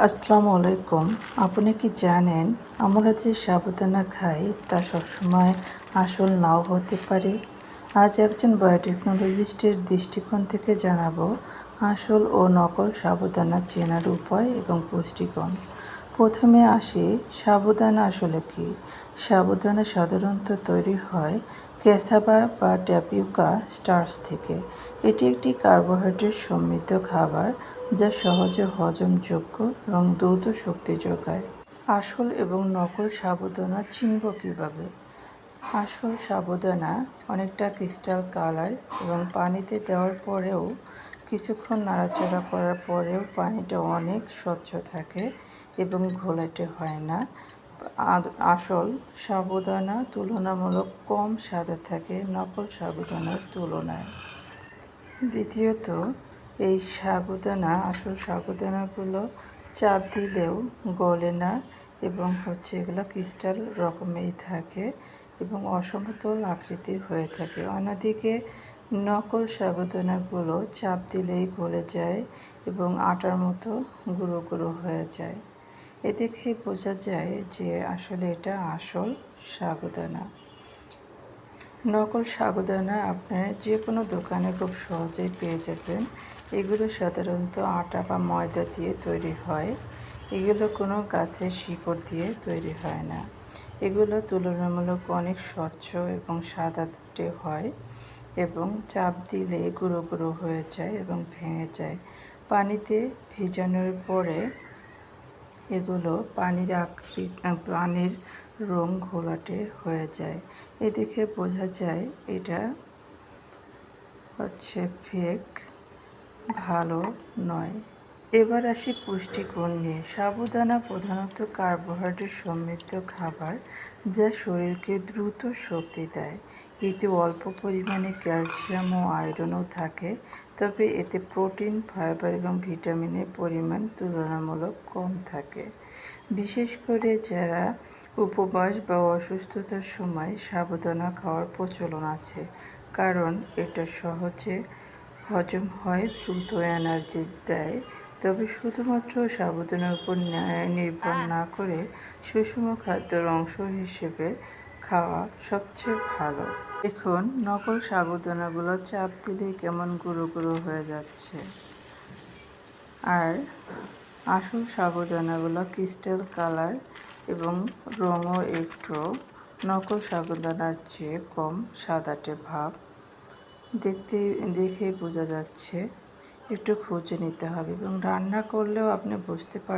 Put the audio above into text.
আসসালামু আলাইকুম। আপনি কি জানেন আমরা যে সাবুদানা খাই তা সবসময় আসল নাও হতে পারে? আজ একজন বায়োটেকনোলজিস্টের দৃষ্টিকোণ থেকে জানাবো আসল ও নকল সাবুদানা চেনার উপায় এবং পুষ্টিগুণ। প্রথমে আসি, সাবুদানা আসলে কি? সাবুদানা সাধারণত তৈরি হয় ক্যাসাবা বা ট্যাপিওকা স্টার্চ থেকে। এটি একটি কার্বোহাইড্রেট সমৃদ্ধ খাবার যা সহজে হজমযোগ্য এবং দ্রুত শক্তি যোগায়। আসল এবং নকল সাবুদানা চিনব কীভাবে? আসল সাবুদানা অনেকটা ক্রিস্টাল কালার এবং পানিতে দেওয়ার পরেও কিছুক্ষণ নাড়াচাড়া করার পরেও পানিটা অনেক স্বচ্ছ থাকে এবং ঘোলাটে হয় না। আসল সাবুদানা তুলনামূলক কম সাদা থাকে নকল সাবুদানার তুলনায়। দ্বিতীয়ত, এই আসল সাবুদানাগুলো চাপ দিলেও গলে না এবং এগুলো ক্রিস্টাল রকমেই থাকে এবং অসমতল আকৃতির হয়ে থাকে। অন্যদিকে নকল সাবুদানাগুলো চাপ দিলেই গলে যায় এবং আটার মতো গুঁড়ো গুঁড়ো হয়ে যায়। এ দেখেই বোঝা যায় যে আসলে এটা আসল সাবুদানা। নকল সাবুদানা আপনার যে কোনো দোকানে খুব সহজেই পেয়ে যাবেন। এগুলো সাধারণত আটা বা ময়দা দিয়ে তৈরি হয়। এগুলো কোনো গাছের শিকড় দিয়ে তৈরি হয় না। এগুলো তুলনামূলক অনেক স্বচ্ছ এবং সাদাটে হয় এবং চাপ দিলে গুঁড়ো গুঁড়ো হয়ে যায় এবং ভেঙে যায়। পানিতে ভিজানোর পরে এগুলো পানির রং ঘোলাটে হয়ে যায়। এ দেখে বোঝা যায় এটা ফেক, ভালো নয়। এবার আসি পুষ্টিগুণ নিয়ে। সাবুদানা প্রধানত কার্বোহাইড্রেট সমৃদ্ধ খাবার যা শরীরকে দ্রুত শক্তি দেয়। এতে অল্প পরিমাণে ক্যালসিয়াম ও আয়রনও থাকে, তবে এতে প্রোটিন, ফাইবার এবং ভিটামিনের পরিমাণ তুলনামূলক কম থাকে। বিশেষ করে যারা উপবাস বা অসুস্থতার সময় সাবুদানা খাওয়ার প্রচলন আছে, কারণ এটা সহজে হজম হয়, দ্রুত এনার্জি দেয়। তবে শুধুমাত্র সাবুদানার উপর নির্ভর না করে সুষম খাদ্যের অংশ হিসেবে খাওয়া সবচেয়ে ভালো। দেখুন, নকল সাবুদানাগুলো চাপ দিলেই কেমন গুঁড়ো গুঁড়ো হয়ে যাচ্ছে, আর আসল সাবুদানাগুলো ক্রিস্টাল কালার এবং রঙও একটু নকল সাবুদানার চেয়ে কম সাদাটে ভাব। দেখেই বোঝা যাচ্ছে। একটু খুঁজে নিতে হবে এবং রান্না করলেও আপনি বুঝতে পারবেন